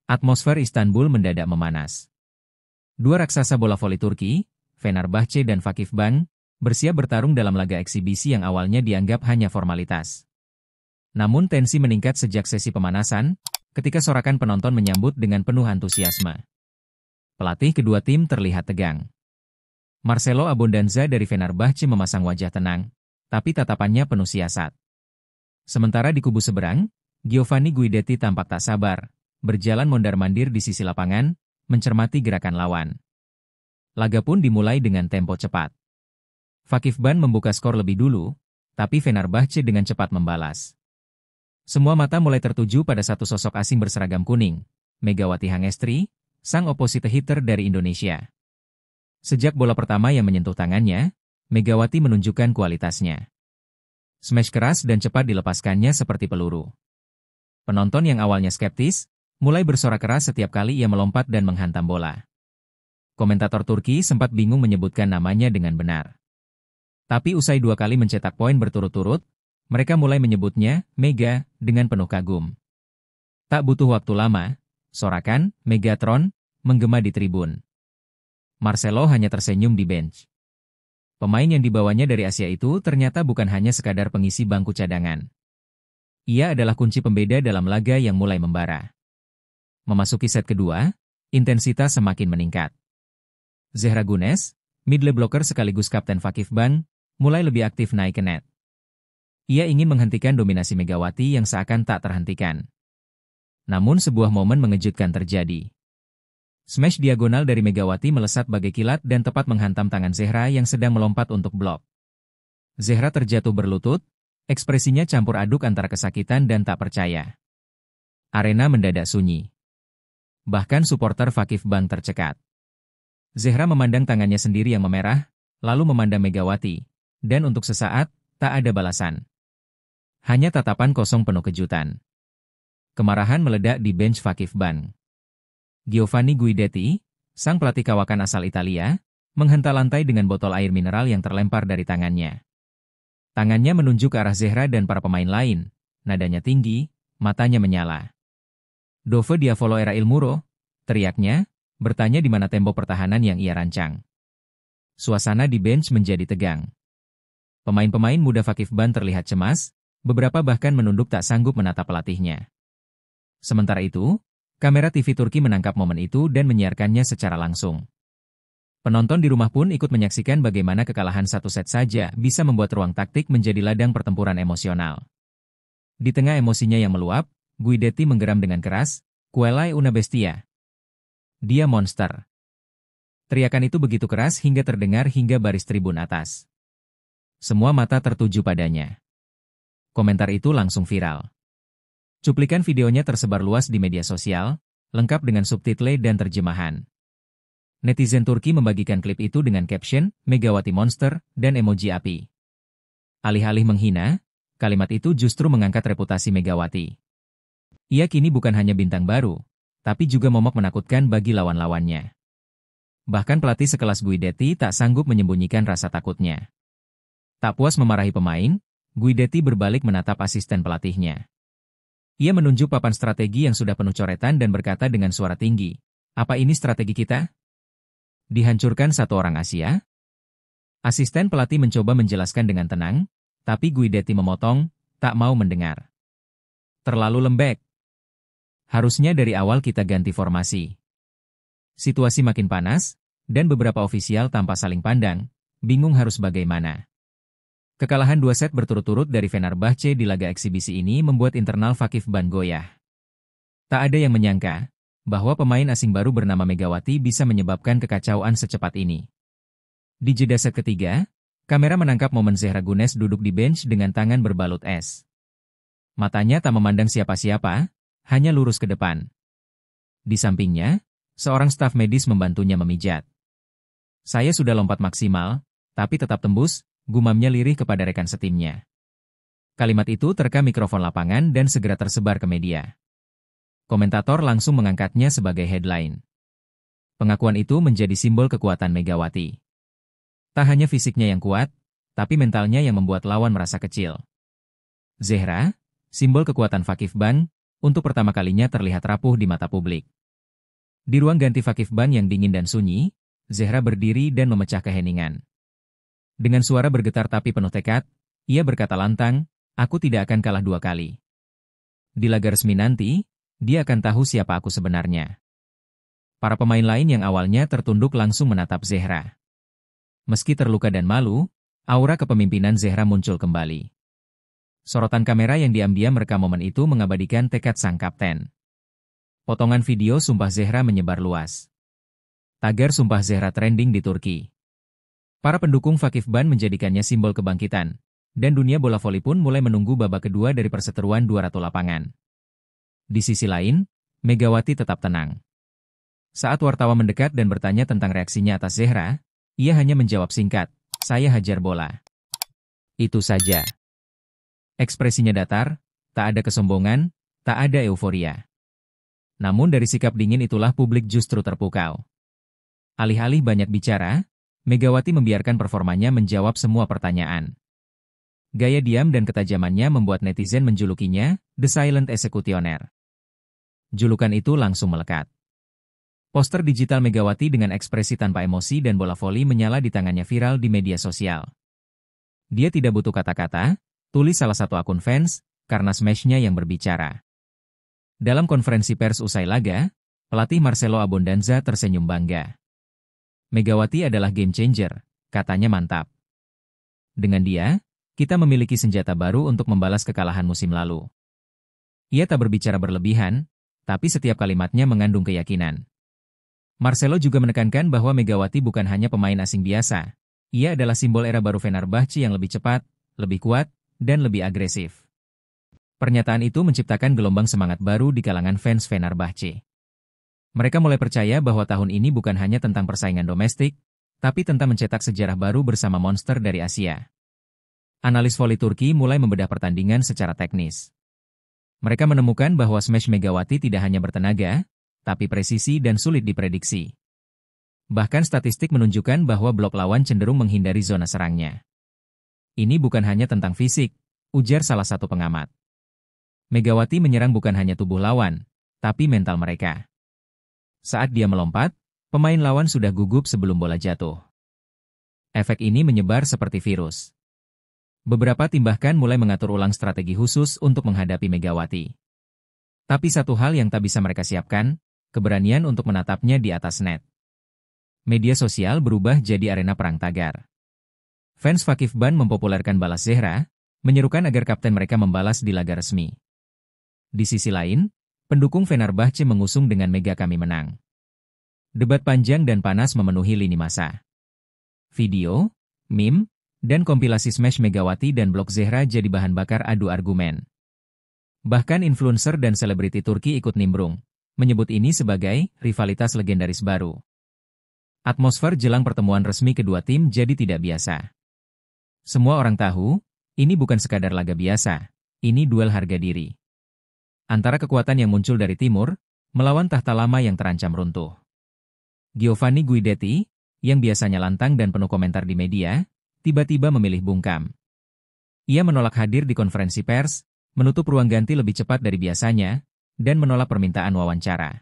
Atmosfer Istanbul mendadak memanas. Dua raksasa bola voli Turki, Fenerbahçe dan Vakifbank, bersiap bertarung dalam laga eksibisi yang awalnya dianggap hanya formalitas. Namun tensi meningkat sejak sesi pemanasan, ketika sorakan penonton menyambut dengan penuh antusiasme. Pelatih kedua tim terlihat tegang. Marcelo Abondanza dari Fenerbahçe memasang wajah tenang, tapi tatapannya penuh siasat. Sementara di kubu seberang, Giovanni Guidetti tampak tak sabar, berjalan mondar-mandir di sisi lapangan, mencermati gerakan lawan. Laga pun dimulai dengan tempo cepat. Vakifbank membuka skor lebih dulu, tapi Fenerbahçe dengan cepat membalas. Semua mata mulai tertuju pada satu sosok asing berseragam kuning, Megawati Hangestri, sang opposite hitter dari Indonesia. Sejak bola pertama yang menyentuh tangannya, Megawati menunjukkan kualitasnya. Smash keras dan cepat dilepaskannya seperti peluru. Penonton yang awalnya skeptis, mulai bersorak keras setiap kali ia melompat dan menghantam bola. Komentator Turki sempat bingung menyebutkan namanya dengan benar. Tapi usai 2 kali mencetak poin berturut-turut, mereka mulai menyebutnya Mega dengan penuh kagum. Tak butuh waktu lama, sorakan Megatron menggema di tribun. Marcelo hanya tersenyum di bench. Pemain yang dibawanya dari Asia itu ternyata bukan hanya sekadar pengisi bangku cadangan. Ia adalah kunci pembeda dalam laga yang mulai membara. Memasuki set kedua, intensitas semakin meningkat. Zehra Gunes, middle blocker sekaligus kapten Vakifbank, mulai lebih aktif naik ke net. Ia ingin menghentikan dominasi Megawati yang seakan tak terhentikan. Namun sebuah momen mengejutkan terjadi. Smash diagonal dari Megawati melesat bagai kilat dan tepat menghantam tangan Zehra yang sedang melompat untuk blok. Zehra terjatuh berlutut, ekspresinya campur aduk antara kesakitan dan tak percaya. Arena mendadak sunyi. Bahkan supporter Vakifbank tercekat. Zehra memandang tangannya sendiri yang memerah, lalu memandang Megawati, dan untuk sesaat, tak ada balasan. Hanya tatapan kosong penuh kejutan. Kemarahan meledak di bench Vakifbank. Giovanni Guidetti, sang pelatih kawakan asal Italia, menghentak lantai dengan botol air mineral yang terlempar dari tangannya. Tangannya menunjuk ke arah Zehra dan para pemain lain, nadanya tinggi, matanya menyala. Dove diavolo era il muro, teriaknya, bertanya di mana tembok pertahanan yang ia rancang. Suasana di bench menjadi tegang. Pemain-pemain muda Vakifbank terlihat cemas, beberapa bahkan menunduk tak sanggup menatap pelatihnya. Sementara itu, kamera TV Turki menangkap momen itu dan menyiarkannya secara langsung. Penonton di rumah pun ikut menyaksikan bagaimana kekalahan satu set saja bisa membuat ruang taktik menjadi ladang pertempuran emosional. Di tengah emosinya yang meluap, Guidetti menggeram dengan keras, "Quella è una bestia." Dia monster. Teriakan itu begitu keras hingga terdengar hingga baris tribun atas. Semua mata tertuju padanya. Komentar itu langsung viral. Cuplikan videonya tersebar luas di media sosial, lengkap dengan subtitle dan terjemahan. Netizen Turki membagikan klip itu dengan caption, "Megawati Monster," dan emoji api. Alih-alih menghina, kalimat itu justru mengangkat reputasi Megawati. Ia kini bukan hanya bintang baru, tapi juga momok menakutkan bagi lawan-lawannya. Bahkan pelatih sekelas Guidetti tak sanggup menyembunyikan rasa takutnya. Tak puas memarahi pemain, Guidetti berbalik menatap asisten pelatihnya. Ia menunjuk papan strategi yang sudah penuh coretan dan berkata dengan suara tinggi, "Apa ini strategi kita? Dihancurkan satu orang Asia?" Asisten pelatih mencoba menjelaskan dengan tenang, tapi Guidetti memotong, tak mau mendengar. "Terlalu lembek. Harusnya dari awal kita ganti formasi." Situasi makin panas, dan beberapa ofisial tanpa saling pandang, bingung harus bagaimana. Kekalahan 2 set berturut-turut dari Fenerbahçe di laga eksibisi ini membuat internal Vakifbank goyah. Tak ada yang menyangka bahwa pemain asing baru bernama Megawati bisa menyebabkan kekacauan secepat ini. Di jeda set ketiga, kamera menangkap momen Zehra Gunes duduk di bench dengan tangan berbalut es. Matanya tak memandang siapa-siapa, hanya lurus ke depan. Di sampingnya, seorang staf medis membantunya memijat. "Saya sudah lompat maksimal, tapi tetap tembus," gumamnya lirih kepada rekan setimnya. Kalimat itu terekam mikrofon lapangan dan segera tersebar ke media. Komentator langsung mengangkatnya sebagai headline. Pengakuan itu menjadi simbol kekuatan Megawati. Tak hanya fisiknya yang kuat, tapi mentalnya yang membuat lawan merasa kecil. Zehra, simbol kekuatan Vakifbank, untuk pertama kalinya terlihat rapuh di mata publik. Di ruang ganti Vakifbank yang dingin dan sunyi, Zehra berdiri dan memecah keheningan. Dengan suara bergetar tapi penuh tekad, ia berkata lantang, "Aku tidak akan kalah 2 kali. Di laga resmi nanti, dia akan tahu siapa aku sebenarnya." Para pemain lain yang awalnya tertunduk langsung menatap Zehra. Meski terluka dan malu, aura kepemimpinan Zehra muncul kembali. Sorotan kamera yang diam-diam merekam momen itu mengabadikan tekad sang kapten. Potongan video Sumpah Zehra menyebar luas. Tagar Sumpah Zehra trending di Turki. Para pendukung Vakifbank menjadikannya simbol kebangkitan, dan dunia bola voli pun mulai menunggu babak kedua dari perseteruan 200 lapangan. Di sisi lain, Megawati tetap tenang. Saat wartawan mendekat dan bertanya tentang reaksinya atas Zehra, ia hanya menjawab singkat, "Saya hajar bola." Itu saja. Ekspresinya datar, tak ada kesombongan, tak ada euforia. Namun dari sikap dingin itulah publik justru terpukau. Alih-alih banyak bicara, Megawati membiarkan performanya menjawab semua pertanyaan. Gaya diam dan ketajamannya membuat netizen menjulukinya The Silent Executioner. Julukan itu langsung melekat. Poster digital Megawati dengan ekspresi tanpa emosi dan bola voli menyala di tangannya viral di media sosial. Dia tidak butuh kata-kata, tulis salah satu akun fans, karena smash-nya yang berbicara. Dalam konferensi pers usai laga, pelatih Marcelo Abondanza tersenyum bangga. "Megawati adalah game changer," katanya mantap. "Dengan dia, kita memiliki senjata baru untuk membalas kekalahan musim lalu." Ia tak berbicara berlebihan, tapi setiap kalimatnya mengandung keyakinan. Marcelo juga menekankan bahwa Megawati bukan hanya pemain asing biasa. Ia adalah simbol era baru Fenerbahce yang lebih cepat, lebih kuat, dan lebih agresif. Pernyataan itu menciptakan gelombang semangat baru di kalangan fans Fenerbahce. Mereka mulai percaya bahwa tahun ini bukan hanya tentang persaingan domestik, tapi tentang mencetak sejarah baru bersama monster dari Asia. Analis voli Turki mulai membedah pertandingan secara teknis. Mereka menemukan bahwa smash Megawati tidak hanya bertenaga, tapi presisi dan sulit diprediksi. Bahkan statistik menunjukkan bahwa blok lawan cenderung menghindari zona serangnya. "Ini bukan hanya tentang fisik," ujar salah satu pengamat. "Megawati menyerang bukan hanya tubuh lawan, tapi mental mereka. Saat dia melompat, pemain lawan sudah gugup sebelum bola jatuh." Efek ini menyebar seperti virus. Beberapa tim bahkan mulai mengatur ulang strategi khusus untuk menghadapi Megawati. Tapi satu hal yang tak bisa mereka siapkan, keberanian untuk menatapnya di atas net. Media sosial berubah jadi arena perang tagar. Fans Vakifbank mempopulerkan balas Zehra, menyerukan agar kapten mereka membalas di laga resmi. Di sisi lain, pendukung Fenerbahce mengusung dengan "Mega kami menang." Debat panjang dan panas memenuhi lini masa. Video, meme, dan kompilasi smash Megawati dan blok Zehra jadi bahan bakar adu argumen. Bahkan influencer dan selebriti Turki ikut nimbrung, menyebut ini sebagai rivalitas legendaris baru. Atmosfer jelang pertemuan resmi kedua tim jadi tidak biasa. Semua orang tahu, ini bukan sekadar laga biasa, ini duel harga diri. Antara kekuatan yang muncul dari timur, melawan tahta lama yang terancam runtuh. Giovanni Guidetti, yang biasanya lantang dan penuh komentar di media, tiba-tiba memilih bungkam. Ia menolak hadir di konferensi pers, menutup ruang ganti lebih cepat dari biasanya, dan menolak permintaan wawancara.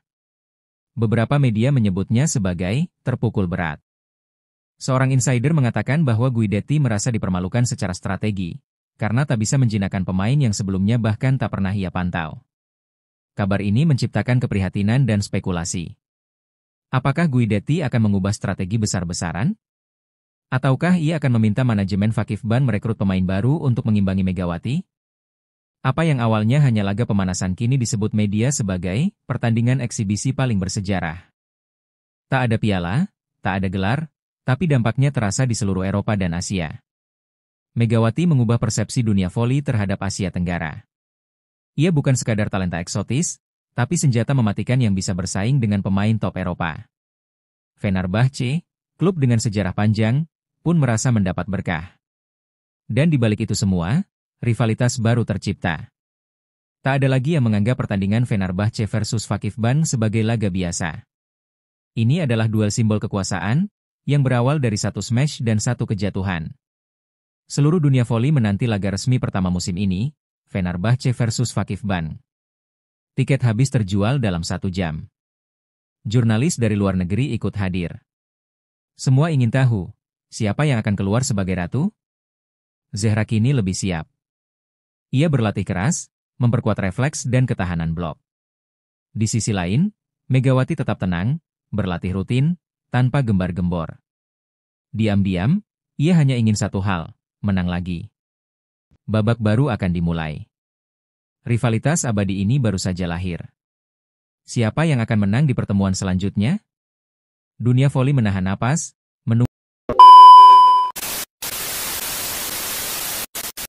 Beberapa media menyebutnya sebagai terpukul berat. Seorang insider mengatakan bahwa Guidetti merasa dipermalukan secara strategi, karena tak bisa menjinakkan pemain yang sebelumnya bahkan tak pernah ia pantau. Kabar ini menciptakan keprihatinan dan spekulasi. Apakah Guidetti akan mengubah strategi besar-besaran? Ataukah ia akan meminta manajemen Vakifbank merekrut pemain baru untuk mengimbangi Megawati? Apa yang awalnya hanya laga pemanasan kini disebut media sebagai pertandingan eksibisi paling bersejarah. Tak ada piala, tak ada gelar, tapi dampaknya terasa di seluruh Eropa dan Asia. Megawati mengubah persepsi dunia voli terhadap Asia Tenggara. Ia bukan sekadar talenta eksotis, tapi senjata mematikan yang bisa bersaing dengan pemain top Eropa. Fenerbahce, klub dengan sejarah panjang, pun merasa mendapat berkah. Dan di balik itu semua, rivalitas baru tercipta. Tak ada lagi yang menganggap pertandingan Fenerbahce versus Vakifbank sebagai laga biasa. Ini adalah duel simbol kekuasaan, yang berawal dari satu smash dan satu kejatuhan. Seluruh dunia voli menanti laga resmi pertama musim ini, Fenerbahce versus Vakifbank. Tiket habis terjual dalam 1 jam. Jurnalis dari luar negeri ikut hadir. Semua ingin tahu, siapa yang akan keluar sebagai ratu? Zehra kini lebih siap. Ia berlatih keras, memperkuat refleks dan ketahanan blok. Di sisi lain, Megawati tetap tenang, berlatih rutin, tanpa gembar-gembor. Diam-diam, ia hanya ingin satu hal, menang lagi. Babak baru akan dimulai. Rivalitas abadi ini baru saja lahir. Siapa yang akan menang di pertemuan selanjutnya? Dunia voli menahan napas,